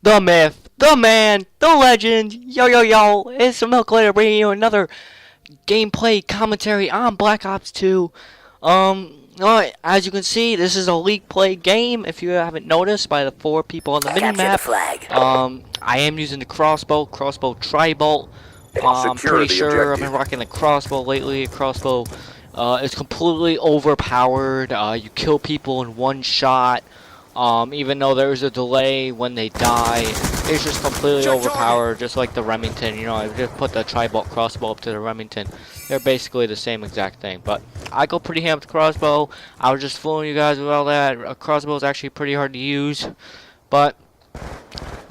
The myth, the man, the legend, yo yo yo, it's the Milk bringing you another gameplay commentary on Black Ops 2. Alright, as you can see, this is a league play game, if you haven't noticed, by the 4 people on the mini-map. I am using the crossbow tri-bolt. I'm pretty sure I've been rocking the crossbow lately. Crossbow is completely overpowered. You kill people in one shot. Even though there's a delay when they die, it's just completely overpowered, just like the Remington. You know, I just put the tri-bolt crossbow up to the Remington. They're basically the same exact thing. But I go pretty ham with the crossbow. I was just fooling you guys with all that. A crossbow is actually pretty hard to use. But,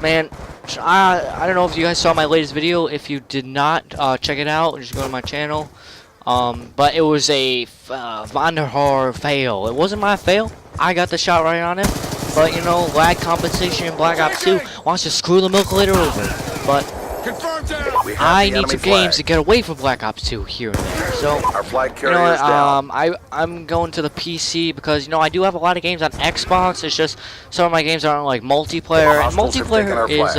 man, I don't know if you guys saw my latest video. If you did not, check it out. Just go to my channel. But it was a Von der Haar fail. It wasn't my fail. I got the shot right on him. But, you know, lag compensation in Black Ops 2 wants to screw the Milk-Later over. But I need some games to get away from Black Ops 2 here and there. So, you know what, I'm going to the PC because, you know, I do have a lot of games on Xbox. It's just some of my games aren't, like, multiplayer. And multiplayer is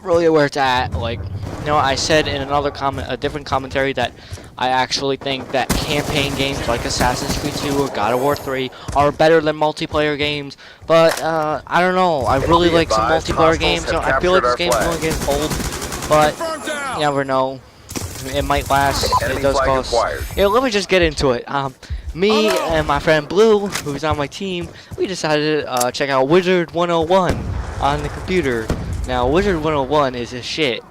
really where it's at. Like, you know, I said in a different commentary that I actually think that campaign games like Assassin's Creed 2 or God of War 3 are better than multiplayer games. But, I don't know. I really like some multiplayer games. So I feel like this game's going to get old. But, you never know. It might last. It does cost. Yeah, let me just get into it. Me and my friend Blue, who's on my team, we decided to check out Wizard 101 on the computer. Now, Wizard 101 is a shit.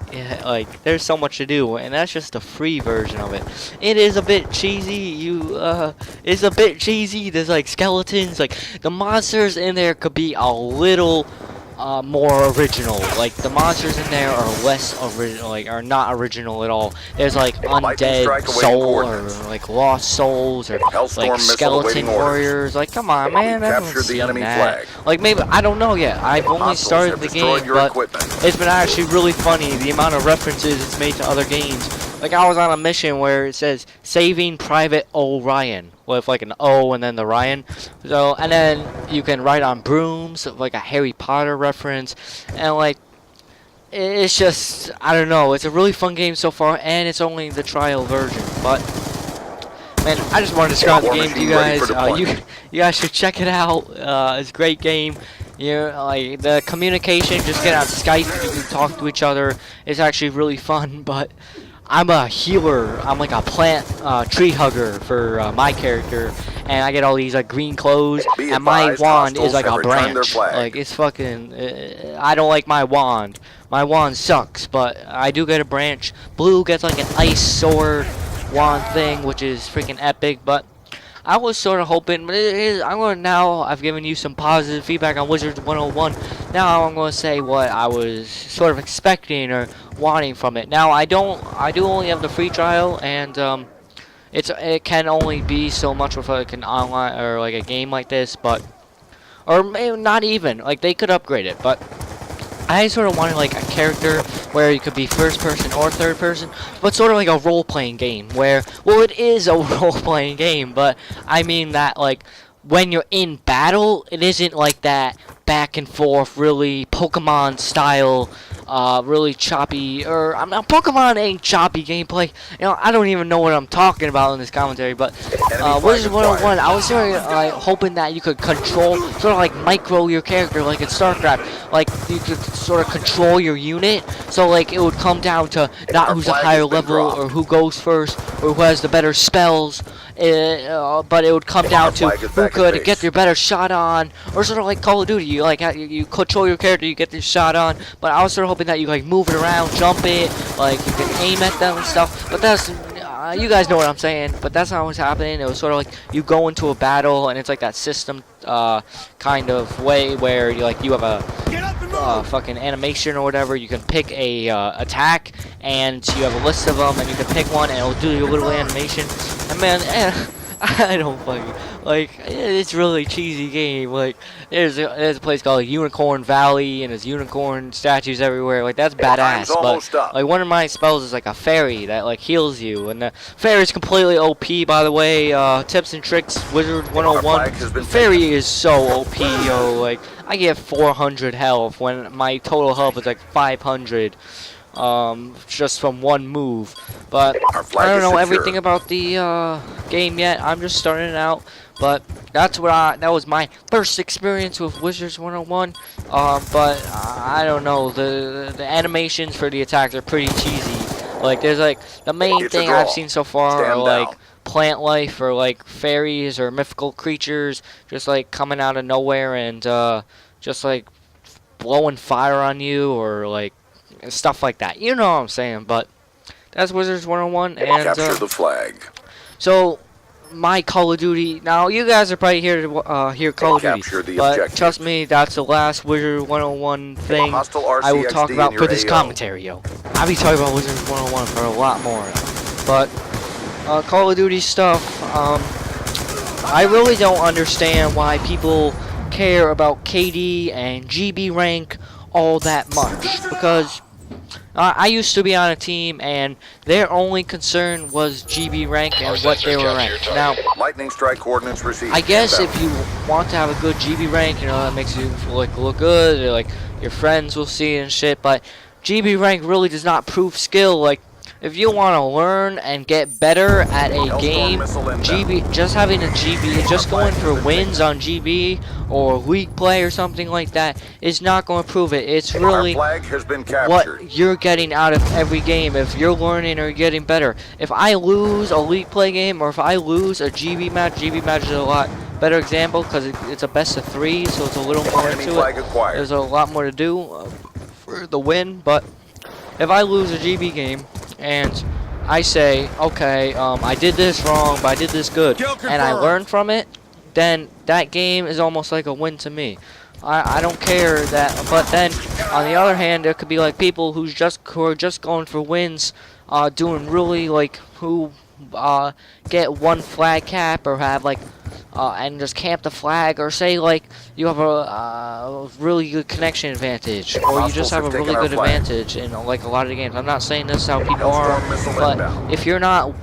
Like, there's so much to do, and that's just the free version of it. It is a bit cheesy. It's a bit cheesy. There's like skeletons. Like, the monsters in there could be a little more original. Like, the monsters in there are less original, like, are not original at all. There's like undead soul or like lost souls or like skeleton warriors. Like, come on, man, everyone's seen that. Like, maybe, I don't know yet. I've only started the game, but it's been actually really funny the amount of references it's made to other games. Like, I was on a mission where it says Saving Private Orion with like an O and then the Ryan. So, and then you can ride on brooms, like a Harry Potter reference, and like, it's just, I don't know, it's a really fun game so far, and it's only the trial version. But man, I just want to describe the game to you guys. You guys should check it out. It's a great game. You know, like, the communication, just get on Skype, you can talk to each other. It's actually really fun. But I'm a healer. I'm like a plant tree hugger for my character, and I get all these like green clothes, and my wand is like a branch. Like, it's fucking. I don't like my wand. My wand sucks, but I do get a branch. Blue gets like an ice sword wand thing, which is freaking epic. But I was sort of hoping, but I've given you some positive feedback on Wizards 101. Now I'm going to say what I was sort of expecting or wanting from it. Now, I do only have the free trial, and it can only be so much with like an online or like a game like this, but or maybe not even. Like, they could upgrade it, but I sort of wanted like a character where you could be first person or third person, but sort of like a role-playing game where, well, it is a role-playing game, but I mean that, like, when you're in battle, it isn't like that back and forth, really Pokemon style, really choppy, or Pokemon ain't choppy gameplay. You know, I don't even know what I'm talking about in this commentary, but Wizards 101, I was sort of hoping that you could control, sort of like micro your character, like in StarCraft. Like, you could sort of control your unit, so like it would come down to not who's a higher level or who goes first or who has the better spells, but it would come down to who could get your better shot on, or sort of like Call of Duty. You control your character, you get this shot on, but I was sort of hoping that you like move it around, jump it, like you can aim at them and stuff. But that's you guys know what I'm saying. But that's not what's happening. It was sort of like you go into a battle, and it's like that system kind of way where you have a fucking animation or whatever. You can pick a attack, and you have a list of them, and you can pick one, and it'll do your little animation. And man, I don't fucking like. It's really cheesy game. Like there's a place called Unicorn Valley, and there's unicorn statues everywhere. Like that's Time's badass. almost But up. like one of my spells is like a fairy that like heals you, and the fairy's completely OP. By the way, tips and tricks, Wizard Our 101. flag has been The fairy is so OP, yo. Like I get 400 health when my total health is like 500. Just from one move. But Our flag I don't is know secure. everything about the game yet. I'm just starting it out. But that was my first experience with Wizards 101. But I don't know, the animations for the attacks are pretty cheesy. Like there's like the main It's a thing draw. I've seen so far Stand are like down. plant life or like fairies or mythical creatures just like coming out of nowhere and just like blowing fire on you or like stuff like that. You know what I'm saying? But that's Wizards 101, and Capture the flag. so my Call of Duty. Now you guys are probably here to hear Call of Capture Duty, the but objective. trust me, that's the last Wizard 101 thing Hostile I will talk RCXD about in for your this AO. commentary, yo. I'll be talking about Wizards 101 for a lot more, but Call of Duty stuff. I really don't understand why people care about KD and GB rank all that much, because I used to be on a team and their only concern was GB rank and what they were ranked. Now, Lightning strike coordinates received. I guess Stand if you want to have a good GB rank, you know, that makes you like look good, or like your friends will see it and shit, but GB rank really does not prove skill. Like, if you want to learn and get better at a game, GB, just having a GB, just going for wins on GB or league play or something like that is not going to prove it. It's Our really flag has been captured. what you're getting out of every game, if you're learning or getting better. If I lose a league play game or if I lose a GB match is a lot better example because it's a best of 3, so it's a little more Enemy to flag it. acquired. There's a lot more to do for the win, but if I lose a GB game and I say, okay, I did this wrong, but I did this good, and I learn from it, then that game is almost like a win to me. I don't care that, but then on the other hand, there could be like people who are just going for wins, doing really like who get one flag cap or have like and just camp the flag, or say like you have a really good connection advantage, or you just have a really good advantage in like a lot of the games. I'm not saying this is how people are, but if you're not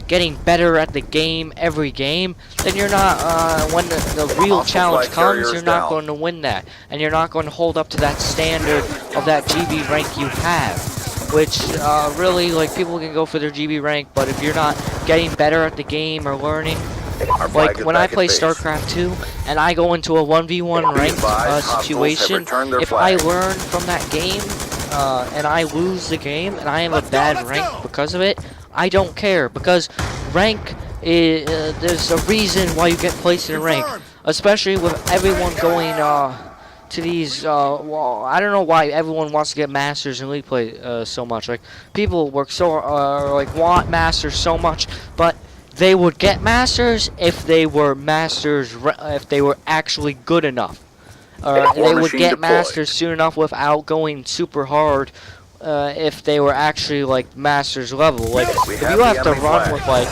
getting better at the game every game, then you're not, when the real challenge comes, you're not going to win that, and you're not going to hold up to that standard of that GB rank you have, which really, like, people can go for their GB rank, but if you're not getting better at the game or learning, like when I play StarCraft 2 and I go into a 1v1 ranked situation, if I learn from that game and I lose the game and I have a bad rank because of it, I don't care, because rank is, there's a reason why you get placed in rank, especially with everyone going to these, well, I don't know why everyone wants to get masters in league play so much. Like, people work so, like, want masters so much, but they would get masters if they were masters, if they were actually good enough. They would get masters soon enough without going super hard. If they were actually like masters level, like if you have to run with like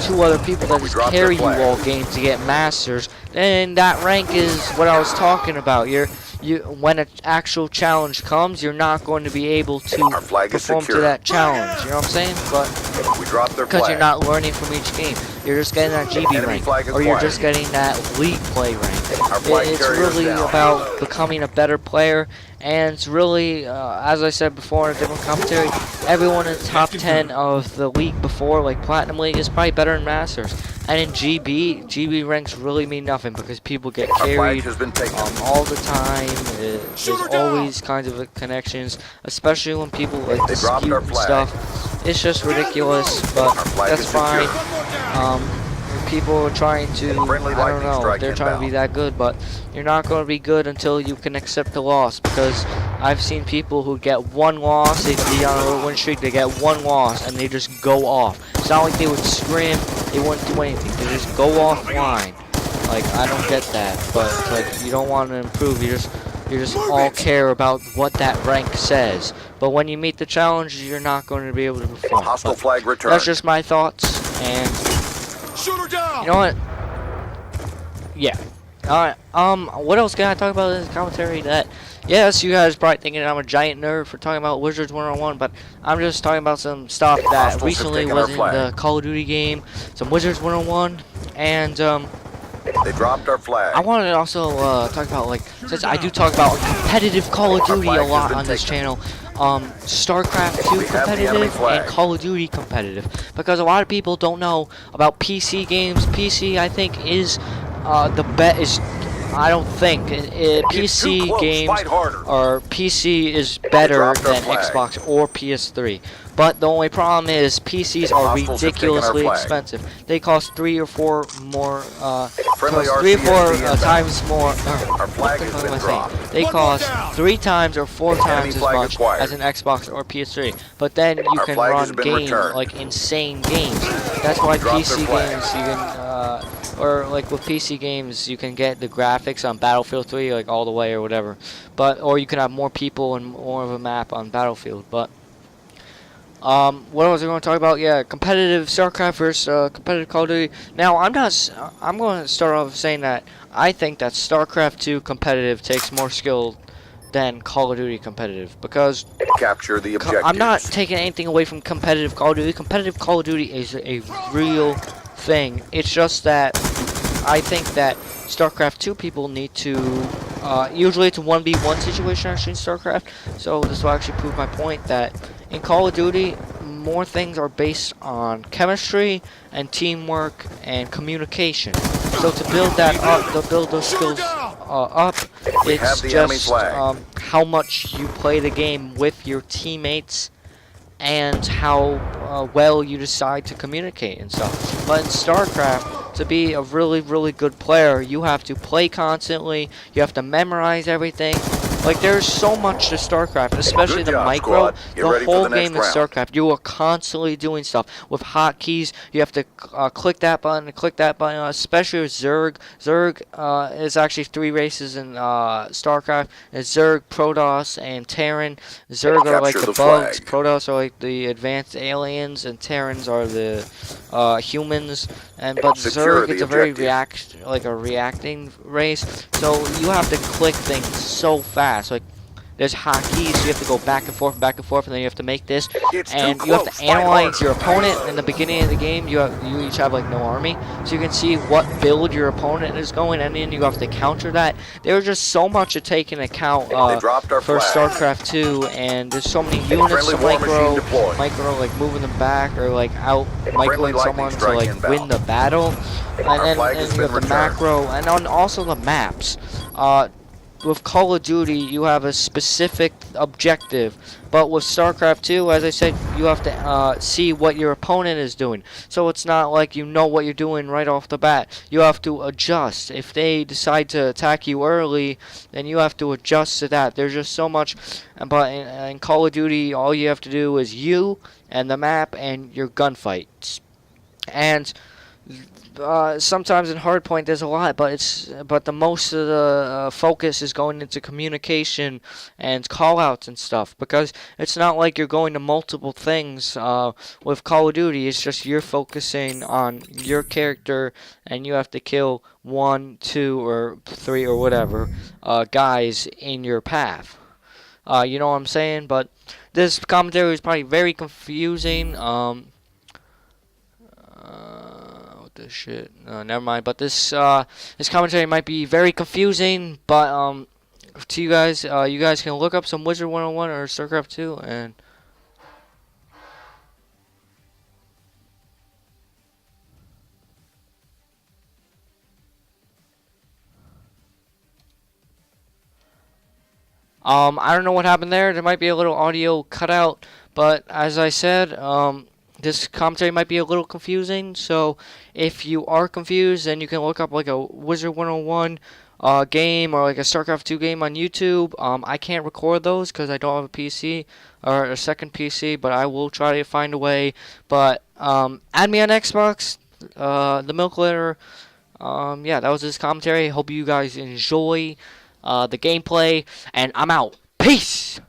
2 other people that just carry you all game to get masters, then that rank is what I was talking about. When an actual challenge comes, you're not going to be able to perform to that challenge. You know what I'm saying? But because you're not learning from each game, you're just getting that GB rank, or you're just getting that league play rank. It's really about becoming a better player, and it's really, as I said before in a different commentary, everyone in the top 10 of the league before, like Platinum League, is probably better in Masters. And in GB ranks really mean nothing because people get carried all the time. There's always kinds of connections, especially when people like dispute and stuff. It's just ridiculous, but that's fine. People are trying to, I don't know if they're trying to be that good, but you're not going to be good until you can accept the loss, because I've seen people who get 1 loss, they can be on a win streak, they get 1 loss, and they just go off. It's not like they would scrim, they wouldn't do anything, they just go offline. Like, I don't get that, but like, you don't want to improve, you just all care about what that rank says. But when you meet the challenge, you're not going to be able to perform. Hostile flag returned. That's just my thoughts, and You know what? Yeah. Alright, what else can I talk about in this commentary? That, yes, you guys probably thinking I'm a giant nerd for talking about Wizards 101, but I'm just talking about some stuff that Hostiles have recently taken was our in flag. the Call of Duty game, some Wizards 101, and, They dropped our flag. I wanted to also, talk about, like, since I do talk about competitive Call of Duty flag a has lot been on this taken. channel, StarCraft 2 We have the enemy competitive flag. and Call of Duty competitive, because a lot of people don't know about PC games. PC, I think, is, I don't think PC close, games fight harder. or PC is better dropped our than flag. Xbox or PS3. But the only problem is PCs are Hostiles have taken our ridiculously flag. expensive. They cost 3 or 4 more, Friendly cost 3 or 4 RCXD inbound. times more. Our flag has been dropped. They cost 3 times or 4 times as flag much acquired. as an Xbox or PS3. But then you Our can flag has run been games returned. like insane games. That's why dropped PC their flag. games you can or like with PC games you can get the graphics on Battlefield 3 like all the way or whatever. But or you can have more people and more of a map on Battlefield. But what was I going to talk about? Yeah, competitive StarCraft versus competitive Call of Duty. Now, I'm going to start off saying that I think that StarCraft 2 competitive takes more skill than Call of Duty competitive, because Capture the objectives. I'm not taking anything away from competitive Call of Duty. Competitive Call of Duty is a real thing. It's just that I think that StarCraft 2 people need to usually it's a 1v1 situation actually in StarCraft. So this will actually prove my point that in Call of Duty, more things are based on chemistry and teamwork and communication. So to build that up, to build those skills up, We have it's the enemy just flag. how much you play the game with your teammates and how well you decide to communicate and stuff. But in StarCraft, to be a really, really good player, you have to play constantly, you have to memorize everything. Like, there's so much to StarCraft, especially Good the job, micro. squad. Get The ready for whole the next game in round. StarCraft, you are constantly doing stuff with hotkeys. You have to click that button, especially with Zerg. Zerg is actually 3 races in StarCraft. It's Zerg, Protoss, and Terran. Zerg are like Capture the the bugs, flag. Protoss are like the advanced aliens, and Terrans are the humans. But Secure Zerg, the it's a very objectives. reacting race. So you have to click things so fast. Like, there's hotkeys, so you have to go back and forth, and then you have to make this. It's too And you have close. to Fight analyze harder. your opponent. In the beginning of the game, you each have like no army, so you can see what build your opponent is going, and then you have to counter that. There's just so much to take into account They dropped our for flag. StarCraft 2, and there's so many units Friendly to war machine deployed. like moving them back or like out Friendly microing lightning someone to strike like inbound. win the battle. And then flag and has you have been the returned. macro, and on also the maps. With Call of Duty, you have a specific objective, but with StarCraft 2, as I said, you have to see what your opponent is doing. So it's not like you know what you're doing right off the bat. You have to adjust. If they decide to attack you early, then you have to adjust to that. There's just so much. But in Call of Duty, all you have to do is you and the map and your gunfights. And sometimes in Hardpoint there's a lot, but the most of the focus is going into communication and callouts and stuff, because it's not like you're going to multiple things with Call of Duty. It's just you're focusing on your character, and you have to kill 1, 2, or 3 or whatever guys in your path. You know what I'm saying? But this commentary is probably very confusing. This shit. Never mind. But this commentary might be very confusing. But to you guys can look up some Wizard 101 or StarCraft 2, and I don't know what happened there. There might be a little audio cutout, but as I said, this commentary might be a little confusing. So if you are confused, then you can look up like a Wizard 101 game or like a StarCraft 2 game on YouTube. I can't record those because I don't have a PC or a second PC, but I will try to find a way. But add me on Xbox, the Milk Litter. Yeah, that was this commentary. Hope you guys enjoy the gameplay, and I'm out. Peace!